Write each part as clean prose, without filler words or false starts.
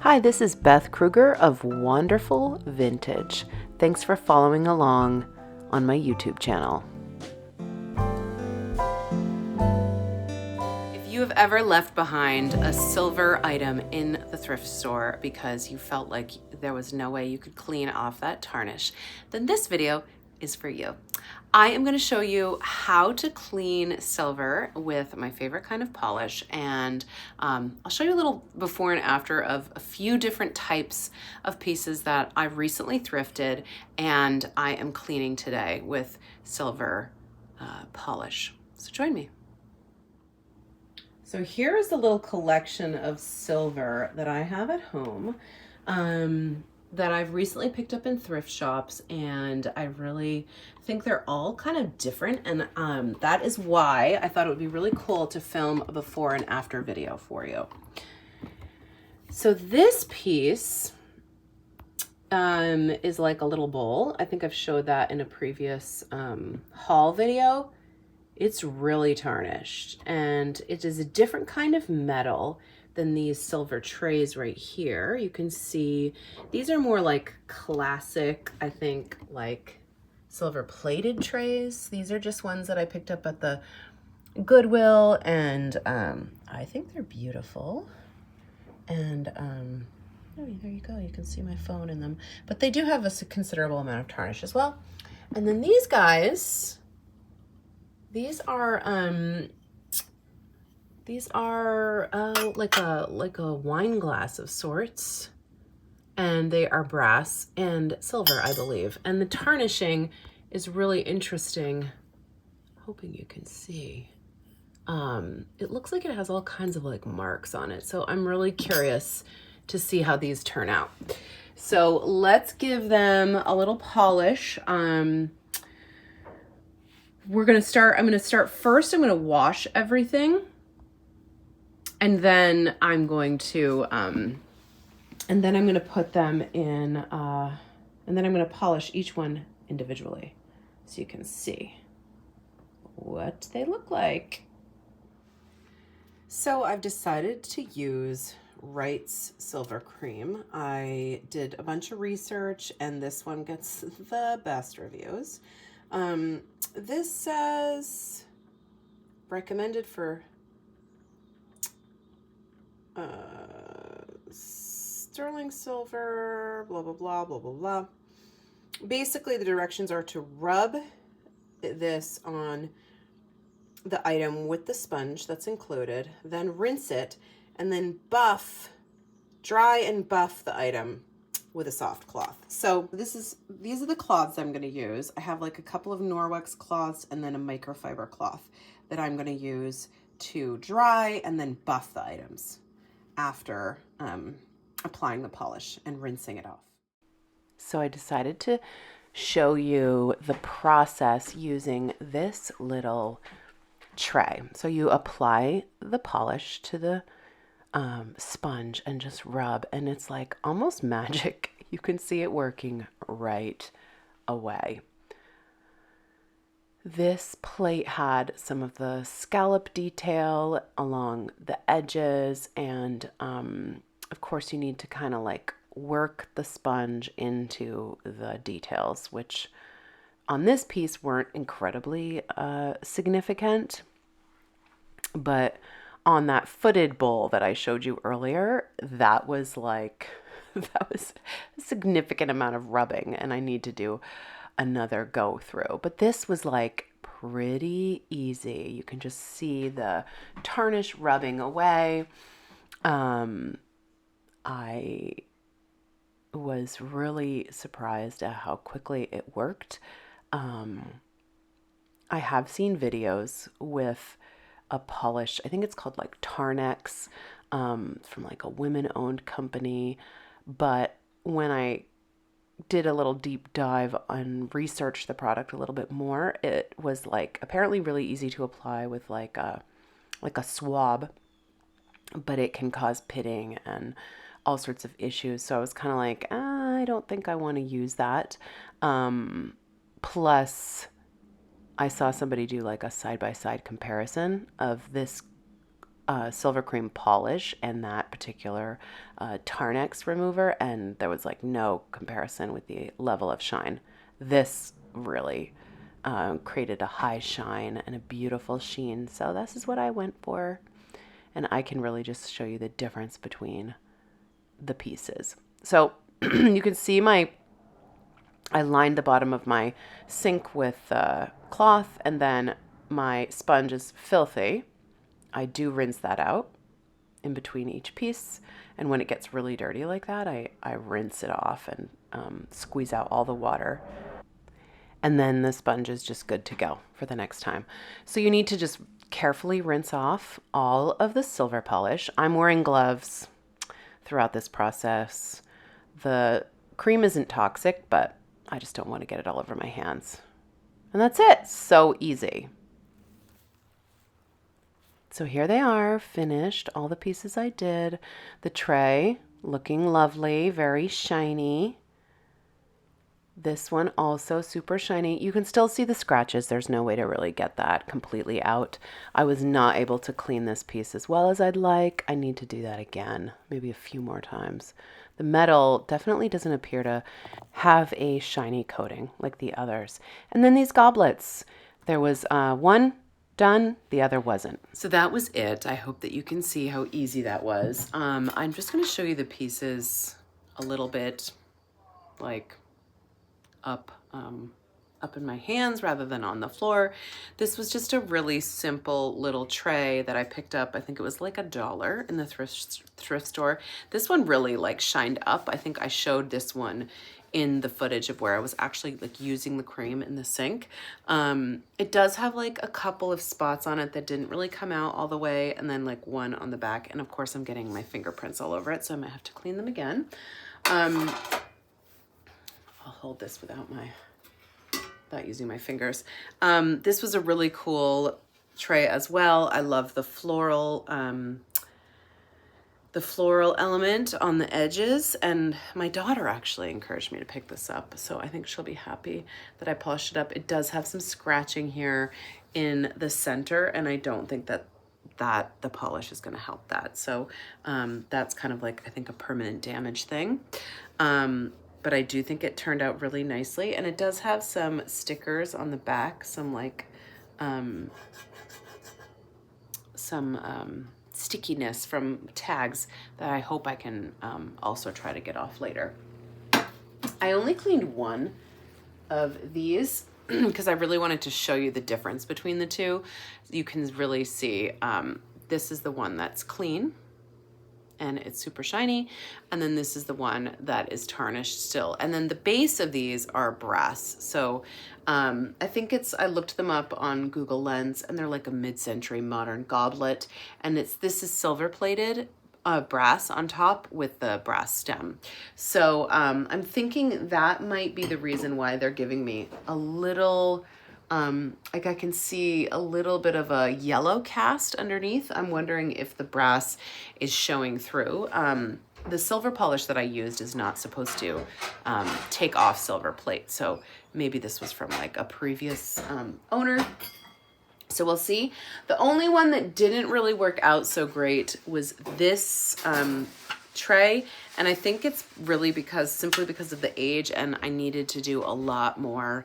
Hi, this is Beth Kruger of Wanderful Vintage. Thanks for following along on my YouTube channel. If you have ever left behind a silver item in the thrift store because you felt like there was no way you could clean off that tarnish, then this video is for you. I am going to show you how to clean silver with my favorite kind of polish, and I'll show you a little before and after of a few different types of pieces that I've recently thrifted and I am cleaning today with silver polish. So join me. So here is the little collection of silver that I have at home that I've recently picked up in thrift shops, and I really think they're all kind of different, and that is why I thought it would be really cool to film a before and after video for you. So this piece is like a little bowl. I think I've showed that in a previous haul video. It's really tarnished, and it is a different kind of metal than these silver trays right here. You can see these are more like classic, I think, like silver plated trays. These are just ones that I picked up at the Goodwill, and I think they're beautiful. And oh, there you go, you can see my phone in them, but they do have a considerable amount of tarnish as well. And then these guys, these are like a wine glass of sorts, and they are brass and silver, I believe. And the tarnishing is really interesting. Hoping you can see. It looks like it has all kinds of like marks on it. So I'm really curious to see how these turn out. So let's give them a little polish. I'm gonna start first. I'm gonna wash everything. And then I'm going to put them in, and then I'm going to polish each one individually so you can see what they look like. So I've decided to use Wright's Silver Cream. I did a bunch of research, and this one gets the best reviews. This says recommended for sterling silver, blah, blah, blah, blah, blah, blah. Basically, the directions are to rub this on the item with the sponge that's included, then rinse it, and then dry and buff the item with a soft cloth. So these are the cloths I'm going to use. I have like a couple of Norwex cloths and then a microfiber cloth that I'm going to use to dry and then buff the items after applying the polish and rinsing it off. So I decided to show you the process using this little tray. So you apply the polish to the sponge and just rub, and it's like almost magic. You can see it working right away. This plate had some of the scallop detail along the edges, and of course you need to kind of like work the sponge into the details, which on this piece weren't incredibly significant, but on that footed bowl that I showed you earlier, that was like, that was a significant amount of rubbing, and I need to do another go through. But this was like pretty easy. You can just see the tarnish rubbing away. I was really surprised at how quickly it worked. I have seen videos with a polish, I think it's called like Tarnex, from like a women-owned company. But when I did a little deep dive and researched the product a little bit more, it was like apparently really easy to apply with like a swab, but it can cause pitting and all sorts of issues. So I was kind of like, I don't think I want to use that. Plus, I saw somebody do like a side-by-side comparison of this silver cream polish and that particular Tarnex remover, and there was like no comparison with the level of shine. This really created a high shine and a beautiful sheen, so this is what I went for. And I can really just show you the difference between the pieces. So you can see I lined the bottom of my sink with cloth, and then my sponge is filthy. I do rinse that out in between each piece, and when it gets really dirty like that, I rinse it off and squeeze out all the water. And then the sponge is just good to go for the next time. So you need to just carefully rinse off all of the silver polish. I'm wearing gloves throughout this process. The cream isn't toxic, but I just don't want to get it all over my hands. And that's it. So easy. So here they are, finished, all the pieces I did. The tray looking lovely, very shiny. This one also super shiny. You can still see the scratches. There's no way to really get that completely out. I was not able to clean this piece as well as I'd like. I need to do that again, maybe a few more times. The metal definitely doesn't appear to have a shiny coating like the others. And then these goblets. There was one done, the other wasn't. So that was it. I hope that you can see how easy that was. I'm just going to show you the pieces a little bit like up in my hands rather than on the floor. This was just a really simple little tray that I picked up. I think it was like $1 in the thrift store. This one really like shined up. I think I showed this one in the footage of where I was actually like using the cream in the sink. It does have like a couple of spots on it that didn't really come out all the way, and then like one on the back, and of course I'm getting my fingerprints all over it, so I might have to clean them again. I'll hold this without using my fingers. This was a really cool tray as well. I love the floral element on the edges, and my daughter actually encouraged me to pick this up, so I think she'll be happy that I polished it up. It does have some scratching here in the center, and I don't think that the polish is going to help that. So that's kind of like, I think, a permanent damage thing. But I do think it turned out really nicely, and it does have some stickers on the back, some like stickiness from tags that I hope I can also try to get off later. I only cleaned one of these because I really wanted to show you the difference between the two. You can really see this is the one that's clean and it's super shiny, and then this is the one that is tarnished still. And then the base of these are brass. So I think I looked them up on Google Lens, and they're like a mid-century modern goblet, and this is silver plated brass on top with the brass stem. So I'm thinking that might be the reason why they're giving me a little like I can see a little bit of a yellow cast underneath. I'm wondering if the brass is showing through. The silver polish that I used is not supposed to take off silver plate, so maybe this was from like a previous owner. So we'll see. The only one that didn't really work out so great was this tray, and I think it's really simply because of the age, and I needed to do a lot more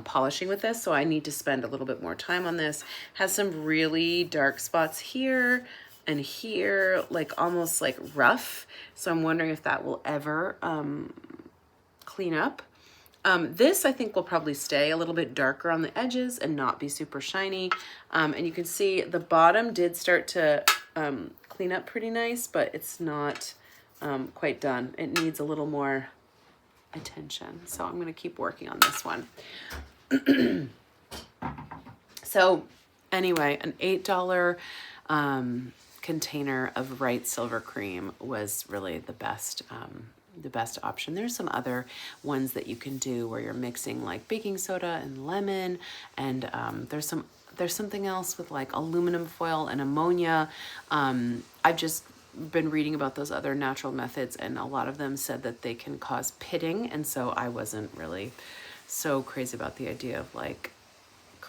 polishing with this, so I need to spend a little bit more time on this. Has some really dark spots here and here, like almost like rough, so I'm wondering if that will ever clean up. This I think will probably stay a little bit darker on the edges and not be super shiny. And you can see the bottom did start to clean up pretty nice, but it's not quite done. It needs a little more attention. So I'm going to keep working on this one. So anyway, an $8 container of Wright silver cream was really the best option. There's some other ones that you can do where you're mixing like baking soda and lemon, and there's something else with like aluminum foil and ammonia. I've just been reading about those other natural methods, and a lot of them said that they can cause pitting, and so I wasn't really so crazy about the idea of like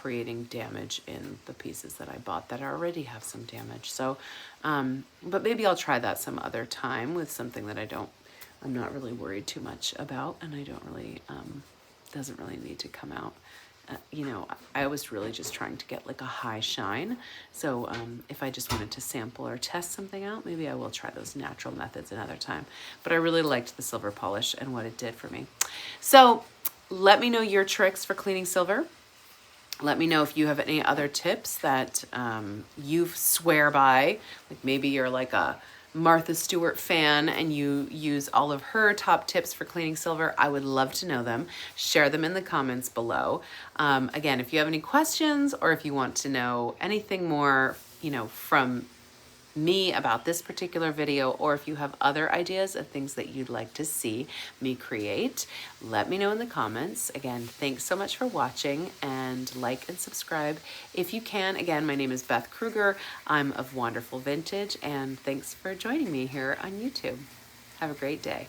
creating damage in the pieces that I bought that already have some damage. So, but maybe I'll try that some other time with something that I'm not really worried too much about, and I don't really, doesn't really need to come out. You know, I was really just trying to get like a high shine. So if I just wanted to sample or test something out, maybe I will try those natural methods another time. But I really liked the silver polish and what it did for me. So let me know your tricks for cleaning silver. Let me know if you have any other tips that you swear by. Like maybe you're like a Martha Stewart fan and you use all of her top tips for cleaning silver. I would love to know them. Share them in the comments below. Again, if you have any questions or if you want to know anything more, you know, from me about this particular video, or if you have other ideas of things that you'd like to see me create, let me know in the comments. Again, thanks so much for watching, and like and subscribe if you can. Again, my name is Beth Kruger. I'm of Wanderful Vintage, and thanks for joining me here on YouTube. Have a great day.